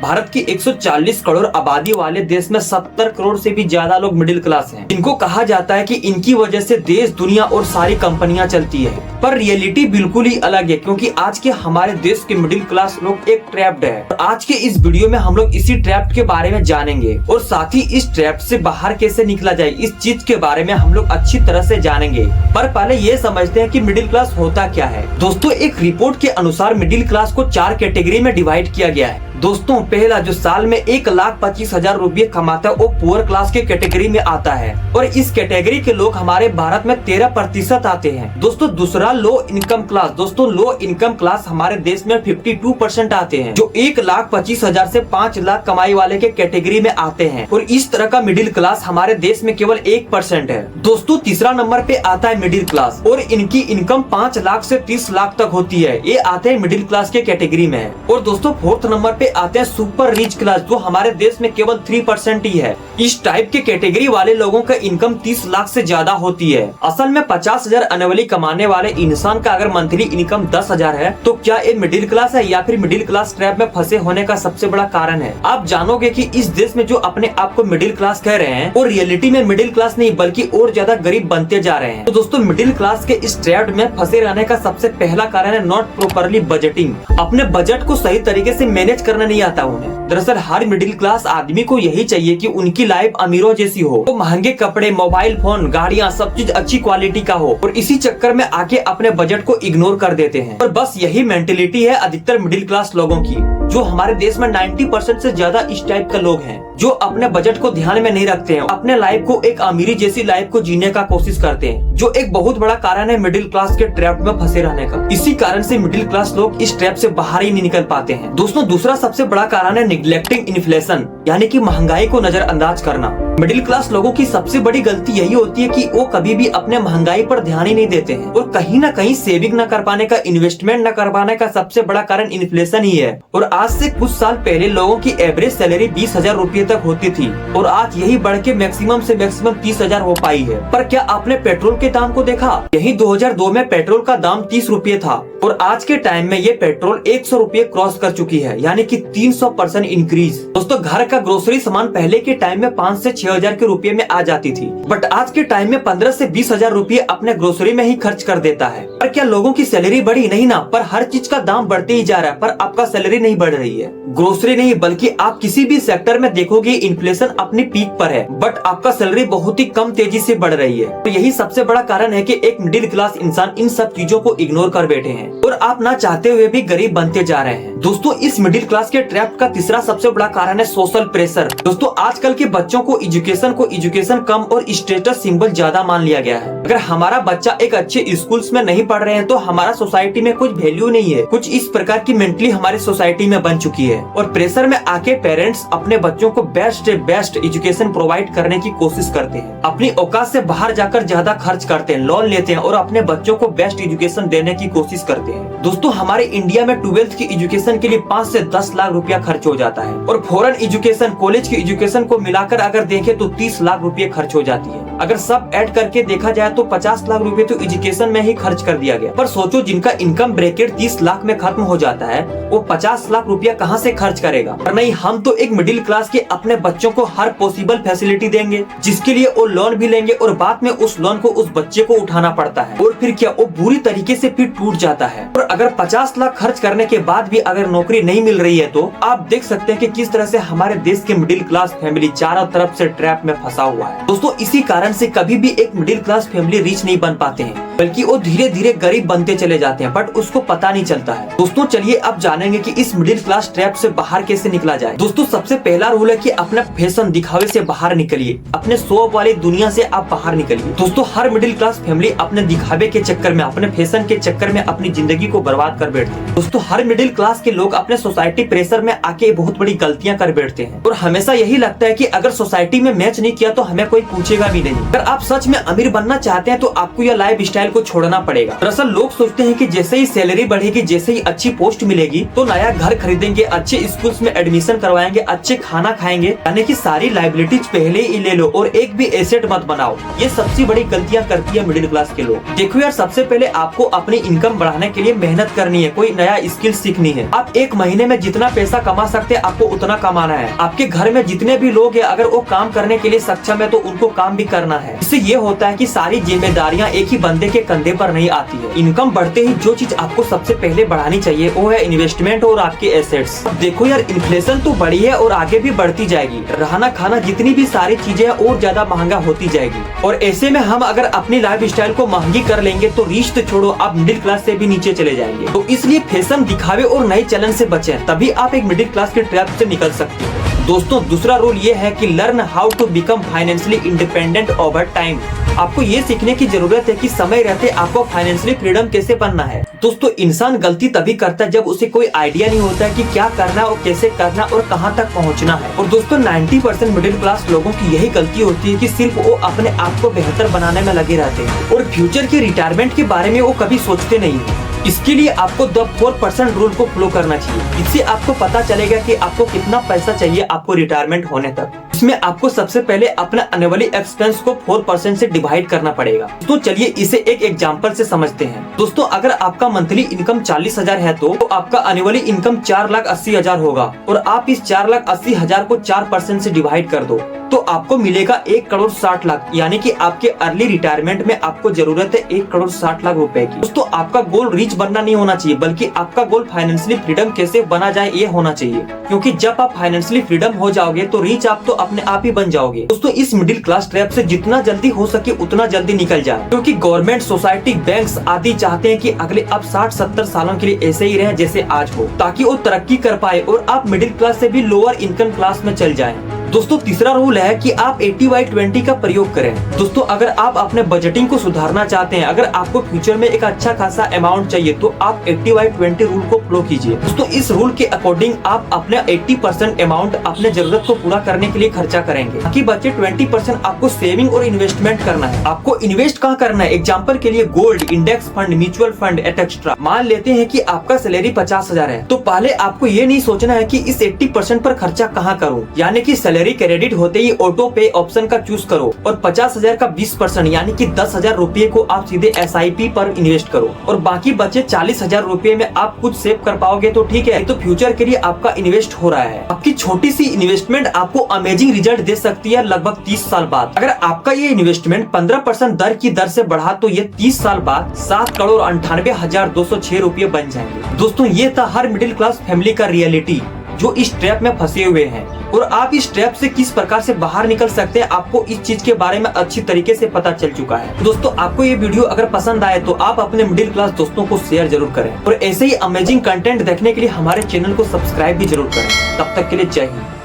भारत की 140 करोड़ आबादी वाले देश में 70 करोड़ से भी ज्यादा लोग मिडिल क्लास हैं। इनको कहा जाता है कि इनकी वजह से देश, दुनिया और सारी कंपनियां चलती है, पर रियलिटी बिल्कुल ही अलग है, क्योंकि आज के हमारे देश के मिडिल क्लास लोग एक ट्रैप्ड है। और आज के इस वीडियो में हम लोग इसी ट्रैप के बारे में जानेंगे और साथ ही इस ट्रैप से बाहर कैसे निकला जाए, इस चीज के बारे में हम लोग अच्छी तरह से जानेंगे। पर पहले ये समझते हैं कि मिडिल क्लास होता क्या है। दोस्तों, एक रिपोर्ट के अनुसार मिडिल क्लास को 4 कैटेगरी में डिवाइड किया गया है। दोस्तों, पहला जो साल में 1,25,000 रुपये कमाता है वो पुअर क्लास के कैटेगरी में आता है और इस कैटेगरी के लोग हमारे भारत में 13% आते हैं। दोस्तों, दूसरा लो इनकम क्लास। दोस्तों, लो इनकम क्लास हमारे देश में 52% आते हैं, जो 1,25,000 से 5 लाख कमाई वाले के कैटेगरी में आते हैं और इस तरह का मिडिल क्लास हमारे देश में केवल 1% है। दोस्तों, तीसरा नंबर पे आता है मिडिल क्लास और इनकी इनकम 5 लाख से 30 लाख तक होती है। ये आते हैं मिडिल क्लास के कैटेगरी में। और दोस्तों, फोर्थ नंबर पे आते हैं सुपर रिच क्लास, जो हमारे देश में केवल 3% ही है। इस टाइप के कैटेगरी वाले लोगों का इनकम 30 लाख से ज्यादा होती है। असल में 50,000 एनुअली कमाने वाले इंसान का अगर मंथली इनकम 10,000 है तो क्या ये मिडिल क्लास है या फिर मिडिल क्लास ट्रैप में फंसे होने का सबसे बड़ा कारण है। आप जानोगे कि इस देश में जो अपने आप को मिडिल क्लास कह रहे हैं वो रियलिटी में मिडिल क्लास नहीं बल्कि और ज्यादा गरीब बनते जा रहे हैं। तो दोस्तों, मिडिल क्लास के इस ट्रैप में फंसे रहने का सबसे पहला कारण है नॉट प्रॉपरली बजटिंग। अपने बजट को सही तरीके से मैनेज करना नहीं आता उन्हें। दरअसल हर मिडिल क्लास आदमी को यही चाहिए कि उनकी लाइफ अमीरों जैसी हो, तो महंगे कपड़े, मोबाइल फोन, गाड़ियां, सब चीज अच्छी क्वालिटी का हो, और इसी चक्कर में आके अपने बजट को इग्नोर कर देते हैं। और बस यही मेंटेलिटी है अधिकतर मिडिल क्लास लोगों की, जो हमारे देश में 90% से ज्यादा इस टाइप के लोग हैं, जो अपने बजट को ध्यान में नहीं रखते हैं, अपने लाइफ को एक अमीरी जैसी लाइफ को जीने का कोशिश करते हैं, जो एक बहुत बड़ा कारण है मिडिल क्लास के ट्रैप में फंसे रहने का। इसी कारण से मिडिल क्लास लोग इस ट्रैप से बाहर ही नहीं निकल पाते हैं। दोस्तों, दूसरा सबसे बड़ा कारण है निग्लेक्टिंग इन्फ्लेशन, यानी कि महंगाई को नजरअंदाज करना। मिडिल क्लास लोगों की सबसे बड़ी गलती यही होती है कि वो कभी भी अपने महंगाई पर ध्यान ही नहीं देते हैं और कहीं ना कहीं सेविंग न कर पाने का, इन्वेस्टमेंट न कर पाने का सबसे बड़ा कारण इन्फ्लेशन ही है। और आज से कुछ साल पहले लोगों की एवरेज सैलरी 20,000 रुपये तक होती थी और आज यही बढ़ के मैक्सिमम से मैक्सिमम 30,000 हो पाई है। पर क्या आपने पेट्रोल के दाम को देखा? यही 2002 में पेट्रोल का दाम 30 रुपये था और आज के टाइम में ये पेट्रोल 100 रुपये क्रॉस कर चुकी है, यानी कि 300% इंक्रीज। दोस्तों, घर का ग्रोसरी सामान पहले के टाइम में 5 से 6,000 के रुपये में आ जाती थी, बट आज के टाइम में 15 से 20,000 रुपये अपने ग्रोसरी में ही खर्च कर देता है। पर क्या लोगों की सैलरी बढ़ी? नहीं ना, पर हर चीज का दाम बढ़ते ही जा रहा है, पर आपका सैलरी नहीं बढ़ रही है। ग्रोसरी नहीं बल्कि आप किसी भी सेक्टर में देखोगे इन्फ्लेशन अपनी पीक पर है, बट आपका सैलरी बहुत ही कम तेजी से बढ़ रही है। तो यही सबसे बड़ा कारण है कि एक मिडिल क्लास इंसान इन सब चीजों को इग्नोर कर बैठे हैं और आप ना चाहते हुए भी गरीब बनते जा रहे हैं। दोस्तों, इस मिडिल क्लास के ट्रैप का तीसरा सबसे बड़ा कारण है सोशल प्रेशर। दोस्तों, आजकल के बच्चों को एजुकेशन कम और स्टेटस सिंबल ज्यादा मान लिया गया है। अगर हमारा बच्चा एक अच्छे स्कूल्स में नहीं पढ़ रहे हैं तो हमारा सोसाइटी में कुछ वैल्यू नहीं है। कुछ इस प्रकार की मेंटली हमारी सोसाइटी में बन चुकी है और प्रेशर में आके पेरेंट्स अपने बच्चों को बेस्ट एजुकेशन प्रोवाइड करने की कोशिश करते हैं, अपनी औकात से बाहर जाकर ज्यादा खर्च करते हैं, लोन लेते हैं और अपने बच्चों को बेस्ट एजुकेशन देने की कोशिश करते हैं। दोस्तों, हमारे इंडिया में 12th की एजुकेशन के लिए 5 से 10 लाख रुपया खर्च हो जाता है और फॉरेन एजुकेशन, कॉलेज की एजुकेशन को मिलाकर अगर देखें तो 30 लाख रुपये खर्च हो जाती है। अगर सब ऐड करके देखा जाए तो 50 लाख रुपए तो एजुकेशन में ही खर्च कर दिया गया। पर सोचो, जिनका इनकम ब्रैकेट 30 लाख में खत्म हो जाता है वो 50 लाख रुपया कहाँ से खर्च करेगा। पर नहीं, हम तो एक मिडिल क्लास के अपने बच्चों को हर पॉसिबल फैसिलिटी देंगे, जिसके लिए वो लोन भी लेंगे और बाद में उस लोन को उस बच्चे को उठाना पड़ता है और फिर क्या वो बुरी तरीके से फिर टूट जाता है। और अगर 50 लाख खर्च करने के बाद भी अगर नौकरी नहीं मिल रही है तो आप देख सकते हैं कि किस तरह से हमारे देश के मिडिल क्लास फैमिली चारों तरफ से ट्रैप में फंसा हुआ है। दोस्तों, इसी कारण से कभी भी एक मिडिल क्लास फैमिली रीच नहीं बन पाते हैं, बल्कि वो धीरे धीरे गरीब बनते चले जाते हैं, बट उसको पता नहीं चलता है। दोस्तों, चलिए अब जानेंगे कि इस मिडिल क्लास ट्रैप से बाहर कैसे निकला जाए। दोस्तों, सबसे पहला रूल है कि अपना फैशन दिखावे से बाहर निकलिए, अपने शो ऑफ वाली दुनिया से आप बाहर निकलिए। दोस्तों, हर मिडिल क्लास फैमिली अपने दिखावे के चक्कर में, अपने फैशन के चक्कर में अपनी जिंदगी को बर्बाद कर बैठते हैं। दोस्तों, हर मिडिल क्लास के लोग अपने सोसाइटी प्रेशर में आके बहुत बड़ी गलतियां कर बैठते हैं और हमेशा यही लगता है कि अगर सोसाइटी में मैच नहीं किया तो हमें कोई पूछेगा भी नहीं। अगर आप सच में अमीर बनना चाहते हैं तो आपको यह लाइफ स्टाइल स्टाइल को छोड़ना पड़ेगा। दरअसल लोग सोचते हैं कि जैसे ही सैलरी बढ़ेगी, जैसे ही अच्छी पोस्ट मिलेगी तो नया घर खरीदेंगे, अच्छे स्कूल्स में एडमिशन करवाएंगे, अच्छे खाना खाएंगे, यानी कि सारी लाइबिलिटीज पहले ही ले लो और एक भी एसेट मत बनाओ। ये सबसे बड़ी गलतियां करती है मिडिल क्लास के लोग। देखो यार, सबसे पहले आपको अपनी इनकम बढ़ाने के लिए मेहनत करनी है, कोई नया स्किल सीखनी है। आप एक महीने में जितना पैसा कमा सकते हैं आपको उतना कमाना है। आपके घर में जितने भी लोग हैं अगर वो काम करने के लिए सक्षम है तो उनको काम भी करना है। इससे ये होता है कि सारी जिम्मेदारियां एक ही बंदे के कंधे पर नहीं आती है। इनकम बढ़ते ही जो चीज आपको सबसे पहले बढ़ानी चाहिए वो है इन्वेस्टमेंट और आपके एसेट्स। देखो यार, इन्फ्लेशन तो बढ़ी है और आगे भी बढ़ती जाएगी। रहना खाना जितनी भी सारी चीजें और ज्यादा महंगा होती जाएगी और ऐसे में हम अगर अपनी लाइफ स्टाइल को महंगी कर लेंगे तो रीच तो छोड़ो, आप मिडिल क्लास से भी नीचे चले जाएंगे। तो इसलिए फैशन दिखावे और नए चलन से बचें, तभी आप एक मिडिल क्लास के ट्रैप से निकल सकते हो। दोस्तों, दूसरा रूल ये है कि learn how to become financially independent over time. आपको ये सीखने की जरूरत है कि समय रहते आपको फाइनेंशियली फ्रीडम कैसे बनना है। दोस्तों, इंसान गलती तभी करता है जब उसे कोई आइडिया नहीं होता है कि क्या करना और कैसे करना और कहां तक पहुंचना है। और दोस्तों, 90% मिडिल क्लास लोगों की यही गलती होती है कि सिर्फ वो अपने आप को बेहतर बनाने में लगे रहते हैं और फ्यूचर के रिटायरमेंट के बारे में वो कभी सोचते नहीं है। इसके लिए आपको द 4% रूल को फॉलो करना चाहिए। इससे आपको पता चलेगा कि आपको कितना पैसा चाहिए आपको रिटायरमेंट होने तक। इसमें आपको सबसे पहले अपना एनुअली एक्सपेंस को 4% से डिवाइड करना पड़ेगा। तो चलिए इसे एक एग्जांपल से समझते हैं। दोस्तों, अगर आपका मंथली इनकम 40,000 है तो आपका एनुअली इनकम 4,80,000 होगा और आप इस 4,80,000 को 4% से डिवाइड कर दो तो आपको मिलेगा 1,60,00,000। यानी कि आपके अर्ली रिटायरमेंट में आपको जरूरत है 1,60,00,000 रुपए की। दोस्तों, आपका गोल रिच बनना नहीं होना चाहिए, बल्कि आपका गोल फाइनेंशियली फ्रीडम कैसे बना जाए ये होना चाहिए। क्योंकि जब आप फाइनेंशियली फ्रीडम हो जाओगे तो रिच आप तो अपने आप ही बन जाओगे। दोस्तों, इस मिडिल क्लास ट्रैप से जितना जल्दी हो सके उतना जल्दी निकल जाए, क्योंकि गवर्नमेंट, सोसाइटी, बैंक्स आदि चाहते हैं कि अगले अब 60-70 सालों के लिए ऐसे ही रहे जैसे आज हो, ताकि वो तरक्की कर पाए और आप मिडिल क्लास से भी लोअर इनकम क्लास में चल जाएं। दोस्तों, तीसरा रूल है कि आप 80/20 का प्रयोग करें। दोस्तों, अगर आप अपने बजटिंग को सुधारना चाहते हैं, अगर आपको फ्यूचर में एक अच्छा खासा अमाउंट चाहिए तो आप 80/20 रूल को फॉलो कीजिए। दोस्तों, इस रूल के अकॉर्डिंग आप अपने 80% अमाउंट अपने जरूरत को पूरा करने के लिए खर्चा करेंगे, बाकी बचे 20% आपको सेविंग और इन्वेस्टमेंट करना है। आपको इन्वेस्ट कहाँ करना है? एग्जाम्पल के लिए gold, index fund, mutual fund etcetera. मान लेते हैं कि आपका सैलरी 50,000 है तो पहले आपको ये नहीं सोचना है कि इस 80% पर खर्चा कहाँ करूँ, यानी कि सैलरी क्रेडिट होते ही ऑटो पे ऑप्शन का चूज करो और 50,000 का 20% यानी कि 10,000 रुपए को आप सीधे SIP पर इन्वेस्ट करो और बाकी बचे 40,000 रुपए में आप कुछ सेव कर पाओगे तो ठीक है, तो फ्यूचर के लिए आपका इन्वेस्ट हो रहा है। आपकी छोटी सी इन्वेस्टमेंट आपको अमेजिंग रिजल्ट दे सकती है लगभग 30 साल बाद। अगर आपका ये इन्वेस्टमेंट 15% दर की दर से बढ़ा तो ये 30 साल बाद 7,98,206 रुपए बन जाएंगे। दोस्तों, ये था हर मिडिल क्लास फैमिली का रियलिटी जो इस ट्रैप में फंसे हुए हैं और आप इस ट्रैप से किस प्रकार से बाहर निकल सकते हैं आपको इस चीज के बारे में अच्छी तरीके से पता चल चुका है। दोस्तों, आपको ये वीडियो अगर पसंद आए तो आप अपने मिडिल क्लास दोस्तों को शेयर जरूर करें और ऐसे ही अमेजिंग कंटेंट देखने के लिए हमारे चैनल को सब्सक्राइब भी जरूर करें। तब तक के लिए जय हिंद।